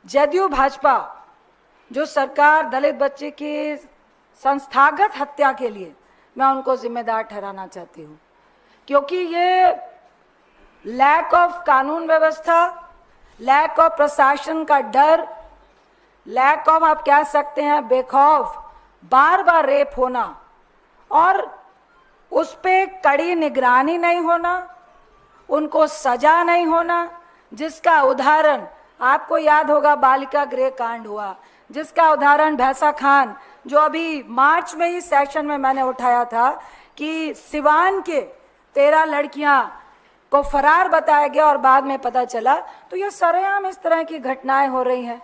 जदयू भाजपा जो सरकार दलित बच्चे की संस्थागत हत्या के लिए मैं उनको जिम्मेदार ठहराना चाहती हूँ, क्योंकि ये लैक ऑफ कानून व्यवस्था, लैक ऑफ प्रशासन का डर, लैक ऑफ आप कह सकते हैं बेखौफ बार बार रेप होना और उस पे कड़ी निगरानी नहीं होना, उनको सजा नहीं होना, जिसका उदाहरण आपको याद होगा बालिका गृह कांड हुआ, जिसका उदाहरण भैंसा खान जो अभी मार्च में ही सेशन में मैंने उठाया था कि सिवान के 13 लड़कियां को फरार बताया गया और बाद में पता चला। तो ये सरेआम इस तरह की घटनाएं हो रही हैं।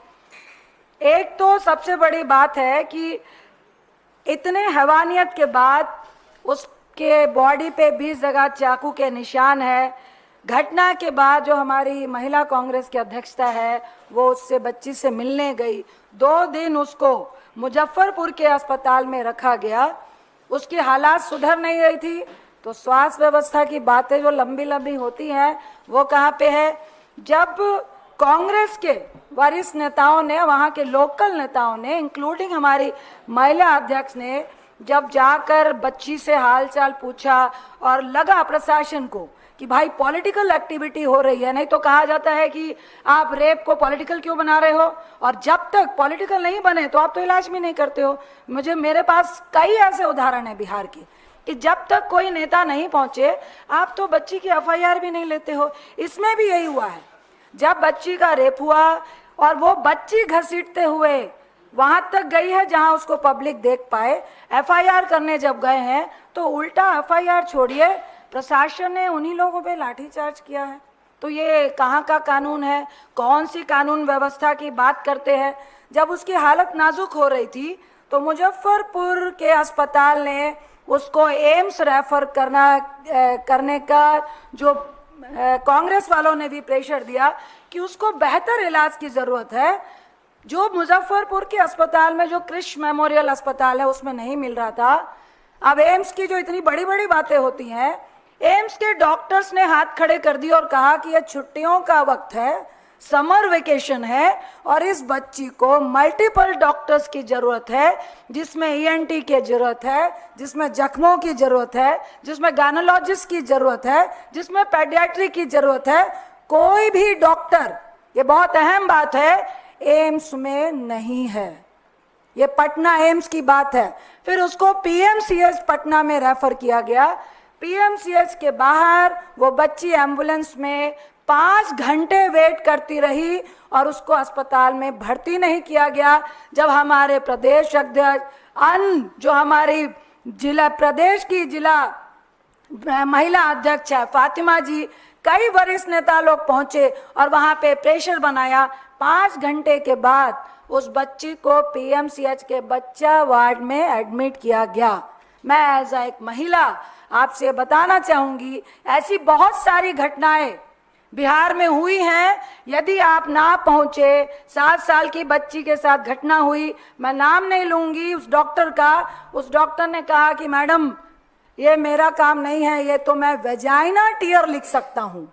एक तो सबसे बड़ी बात है कि इतने हैवानियत के बाद उसके बॉडी पे 20 जगह चाकू के निशान है। घटना के बाद जो हमारी महिला कांग्रेस की अध्यक्षता है वो उससे बच्ची से मिलने गई, 2 दिन उसको मुजफ्फरपुर के अस्पताल में रखा गया, उसकी हालात सुधर नहीं रही थी। तो स्वास्थ्य व्यवस्था की बातें जो लंबी लंबी होती हैं वो कहाँ पे है? जब कांग्रेस के वरिष्ठ नेताओं ने, वहाँ के लोकल नेताओं ने, इंक्लूडिंग हमारी महिला अध्यक्ष ने जब जाकर बच्ची से हालचाल पूछा और लगा प्रशासन को कि भाई पॉलिटिकल एक्टिविटी हो रही है, नहीं तो कहा जाता है कि आप रेप को पॉलिटिकल क्यों बना रहे हो, और जब तक पॉलिटिकल नहीं बने तो आप तो इलाज भी नहीं करते हो। मेरे पास कई ऐसे उदाहरण है बिहार के कि जब तक कोई नेता नहीं पहुंचे आप तो बच्ची की एफआईआर भी नहीं लेते हो। इसमें भी यही हुआ है, जब बच्ची का रेप हुआ और वो बच्ची घसीटते हुए वहां तक गई है जहां उसको पब्लिक देख पाए, एफआईआर करने जब गए हैं तो उल्टा एफआईआर छोड़िए प्रशासन ने उन्हीं लोगों पे लाठीचार्ज किया है। तो ये कहाँ का कानून है? कौन सी कानून व्यवस्था की बात करते हैं? जब उसकी हालत नाजुक हो रही थी तो मुजफ्फरपुर के अस्पताल ने उसको एम्स रेफर करने का जो कांग्रेस वालों ने भी प्रेशर दिया कि उसको बेहतर इलाज की जरूरत है, जो मुजफ्फरपुर के अस्पताल में, जो क्रिश मेमोरियल अस्पताल है, उसमें नहीं मिल रहा था। अब एम्स की जो इतनी बड़ी बड़ी बातें होती हैं, एम्स के डॉक्टर्स ने हाथ खड़े कर दिए और कहा कि यह छुट्टियों का वक्त है, समर वेकेशन है और इस बच्ची को मल्टीपल डॉक्टर्स की जरूरत है, जिसमें ईएनटी की जरूरत है, जिसमें जख्मों की जरूरत है, जिसमें गायनोलॉजिस्ट की जरूरत है, जिसमें पेडियाट्रिक की जरूरत है। कोई भी डॉक्टर, ये बहुत अहम बात है, एम्स में नहीं है। ये पटना एम्स की बात है। फिर उसको पीएमसीएच पटना में रेफर किया गया। पीएमसीएच के बाहर वो बच्ची एम्बुलेंस में 5 घंटे वेट करती रही और उसको अस्पताल में भर्ती नहीं किया गया। जब हमारे प्रदेश अध्यक्ष जो हमारी जिला प्रदेश की जिला महिला अध्यक्ष है फातिमा जी, कई वरिष्ठ नेता लोग पहुंचे और वहां पे प्रेशर बनाया। 5 घंटे के बाद उस बच्ची को पीएमसीएच के बच्चा वार्ड में एडमिट किया गया। मैं एज एक महिला आपसे बताना चाहूंगी, ऐसी बहुत सारी घटनाएं बिहार में हुई हैं। यदि आप ना पहुंचे, 7 साल की बच्ची के साथ घटना हुई, मैं नाम नहीं लूंगी उस डॉक्टर का। उस डॉक्टर ने कहा कि मैडम ये मेरा काम नहीं है, ये तो मैं वेजाइना टीयर लिख सकता हूं।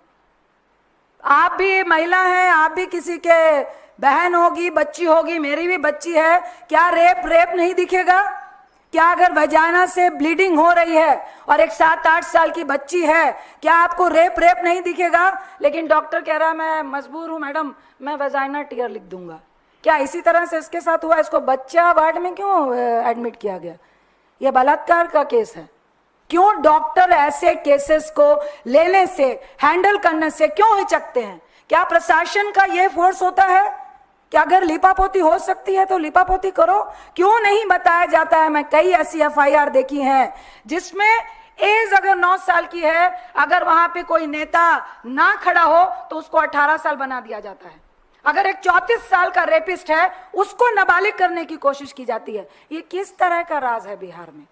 आप भी महिला हैं, आप भी किसी के बहन होगी, बच्ची होगी, मेरी भी बच्ची है, क्या रेप नहीं दिखेगा? क्या अगर वजाना से ब्लीडिंग हो रही है और एक 7-8 साल की बच्ची है, क्या आपको रेप नहीं दिखेगा? लेकिन डॉक्टर कह रहा है मैं मजबूर हूं मैडम, मैं वजाइना टीयर लिख दूंगा। क्या इसी तरह से इसके साथ हुआ? इसको बच्चा वार्ड में क्यों एडमिट किया गया? यह बलात्कार का केस है। क्यों डॉक्टर ऐसे केसेस को लेने से, हैंडल करने से क्यों हिचकते हैं? क्या प्रशासन का यह फोर्स होता है कि अगर लिपापोती हो सकती है तो लिपापोती करो? क्यों नहीं बताया जाता है? मैं कई ऐसी एफआईआर देखी हैं जिसमें एज अगर 9 साल की है, अगर वहां पे कोई नेता ना खड़ा हो तो उसको 18 साल बना दिया जाता है। अगर एक 34 साल का रेपिस्ट है उसको नाबालिग करने की कोशिश की जाती है। ये किस तरह का राज है बिहार में?